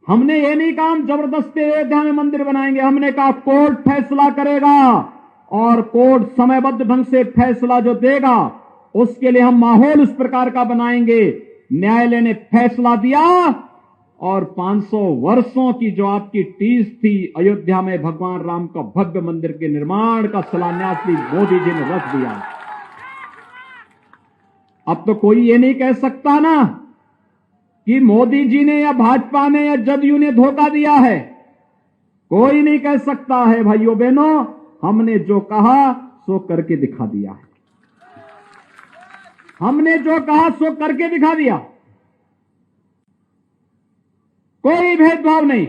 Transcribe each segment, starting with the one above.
हमने ये नहीं कहा हम जबरदस्ती अयोध्या में मंदिर बनाएंगे, हमने कहा कोर्ट फैसला करेगा और कोर्ट समयबद्ध ढंग से फैसला जो देगा उसके लिए हम माहौल उस प्रकार का बनाएंगे। न्यायालय ने फैसला दिया और 500 वर्षों की जो आपकी टीस थी अयोध्या में भगवान राम का भव्य मंदिर के निर्माण का शिलान्यास भी मोदी जी ने रख दिया। अब तो कोई ये नहीं कह सकता ना कि मोदी जी ने या भाजपा ने या जदयू ने धोखा दिया है। कोई नहीं कह सकता है भाइयों बहनों, हमने जो कहा सो करके दिखा दिया है। हमने जो कहा सो करके दिखा दिया, कोई भेदभाव नहीं।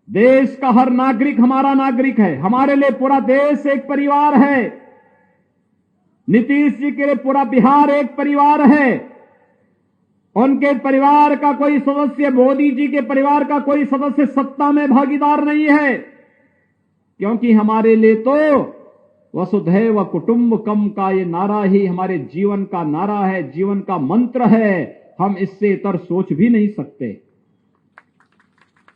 देश का हर नागरिक हमारा नागरिक है, हमारे लिए पूरा देश एक परिवार है। नीतीश जी के लिए पूरा बिहार एक परिवार है। उनके परिवार का कोई सदस्य, मोदी जी के परिवार का कोई सदस्य सत्ता में भागीदार नहीं है, क्योंकि हमारे लिए तो वसुधैव कुटुंबकम का ये नारा ही हमारे जीवन का नारा है, जीवन का मंत्र है। हम इससे इतर सोच भी नहीं सकते।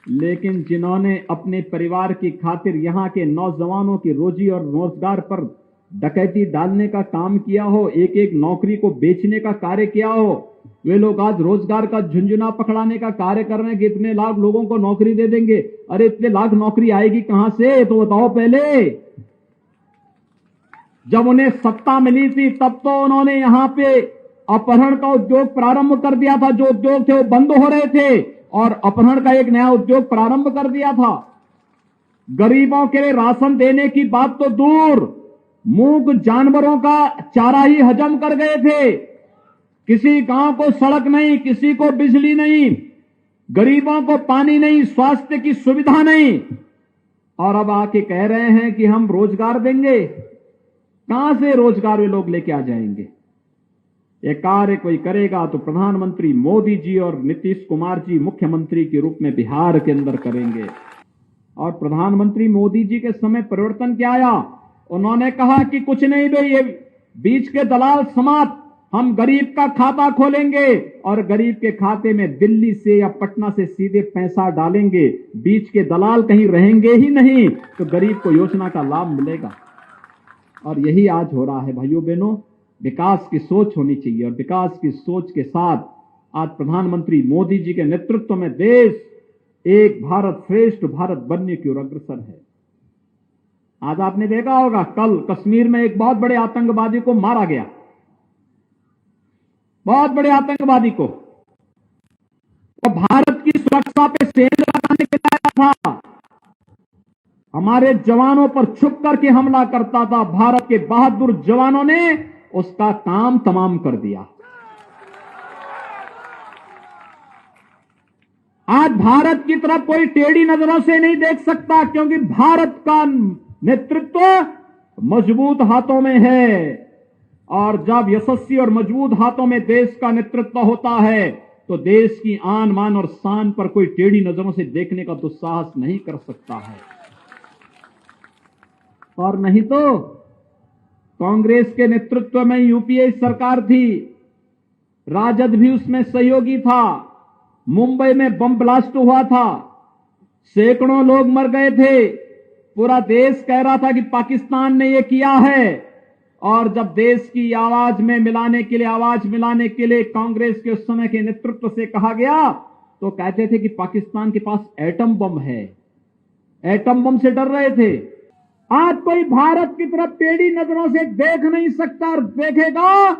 लेकिन जिन्होंने अपने परिवार की खातिर यहां के नौजवानों की रोजी और रोजगार पर डकैती डालने का काम किया हो, एक एक नौकरी को बेचने का कार्य किया हो, वे लोग आज रोजगार का झुंझुना पकड़ाने का कार्य कर रहे हैं कि इतने लाख लोगों को नौकरी दे देंगे। अरे इतने लाख नौकरी आएगी कहां से, तो बताओ पहले। जब उन्हें सत्ता मिली थी तब तो उन्होंने यहां पे अपहरण का उद्योग प्रारंभ कर दिया था। जो उद्योग थे वो बंद हो रहे थे और अपहरण का एक नया उद्योग प्रारंभ कर दिया था। गरीबों के लिए राशन देने की बात तो दूर, मूक जानवरों का चारा ही हजम कर गए थे। किसी गांव को सड़क नहीं, किसी को बिजली नहीं, गरीबों को पानी नहीं, स्वास्थ्य की सुविधा नहीं, और अब आके कह रहे हैं कि हम रोजगार देंगे। कहां से रोजगार वे लोग लेके आ जाएंगे? ये कार्य कोई करेगा तो प्रधानमंत्री मोदी जी और नीतीश कुमार जी मुख्यमंत्री के रूप में बिहार के अंदर करेंगे। और प्रधानमंत्री मोदी जी के समय परिवर्तन क्या आया? उन्होंने कहा कि कुछ नहीं भाई, ये बीच के दलाल समाप्त, हम गरीब का खाता खोलेंगे और गरीब के खाते में दिल्ली से या पटना से सीधे पैसा डालेंगे। बीच के दलाल कहीं रहेंगे ही नहीं, तो गरीब को योजना का लाभ मिलेगा। और यही आज हो रहा है भाइयों बहनों। विकास की सोच होनी चाहिए और विकास की सोच के साथ आज प्रधानमंत्री मोदी जी के नेतृत्व में देश एक भारत श्रेष्ठ भारत बनने की ओर अग्रसर है। आज आपने देखा होगा कल कश्मीर में एक बहुत बड़े आतंकवादी को मारा गया, बहुत बड़े आतंकवादी को। तो भारत की सुरक्षा पे सेंध लगाने के लिए आया था, हमारे जवानों पर छुप करके हमला करता था। भारत के बहादुर जवानों ने उसका काम तमाम कर दिया। आज भारत की तरफ कोई टेढ़ी नजरों से नहीं देख सकता, क्योंकि भारत का नेतृत्व मजबूत हाथों में है। और जब यशस्वी और मजबूत हाथों में देश का नेतृत्व होता है तो देश की आन मान और शान पर कोई टेढ़ी नजरों से देखने का दुस्साहस नहीं कर सकता है। और नहीं तो कांग्रेस के नेतृत्व में यूपीए सरकार थी, राजद भी उसमें सहयोगी था। मुंबई में बम ब्लास्ट हुआ था, सैकड़ों लोग मर गए थे। पूरा देश कह रहा था कि पाकिस्तान ने यह किया है। और जब देश की आवाज में मिलाने के लिए, आवाज मिलाने के लिए कांग्रेस के उस समय के नेतृत्व से कहा गया तो कहते थे कि पाकिस्तान के पास एटम बम है, एटम बम से डर रहे थे। आज कोई भारत की तरफ टेढ़ी नजरों से देख नहीं सकता, और देखेगा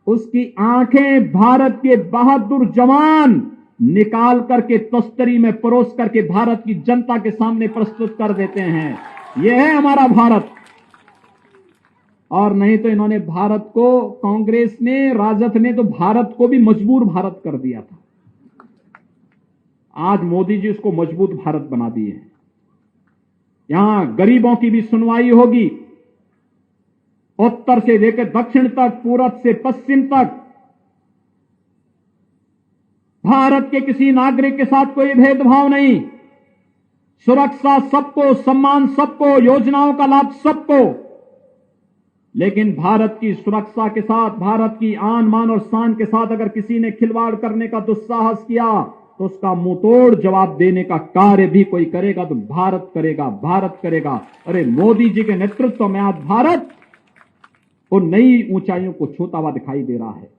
उसकी आंखें भारत के बहादुर जवान निकाल करके तस्तरी में परोस करके भारत की जनता के सामने प्रस्तुत कर देते हैं। यह है हमारा भारत। और नहीं तो इन्होंने भारत को, कांग्रेस ने, राजद ने तो भारत को भी मजबूर भारत कर दिया था। आज मोदी जी उसको मजबूत भारत बना दिए हैं। यहां गरीबों की भी सुनवाई होगी, उत्तर से लेकर दक्षिण तक, पूरब से पश्चिम तक। भारत के किसी नागरिक के साथ कोई भेदभाव नहीं, सुरक्षा सबको, सम्मान सबको, योजनाओं का लाभ सबको। लेकिन भारत की सुरक्षा के साथ, भारत की आन मान और शान के साथ अगर किसी ने खिलवाड़ करने का दुस्साहस किया तो उसका मुंहतोड़ जवाब देने का कार्य भी कोई करेगा तो भारत करेगा, भारत करेगा। अरे मोदी जी के नेतृत्व में आज भारत वो नई ऊंचाइयों को छूता हुआ दिखाई दे रहा है।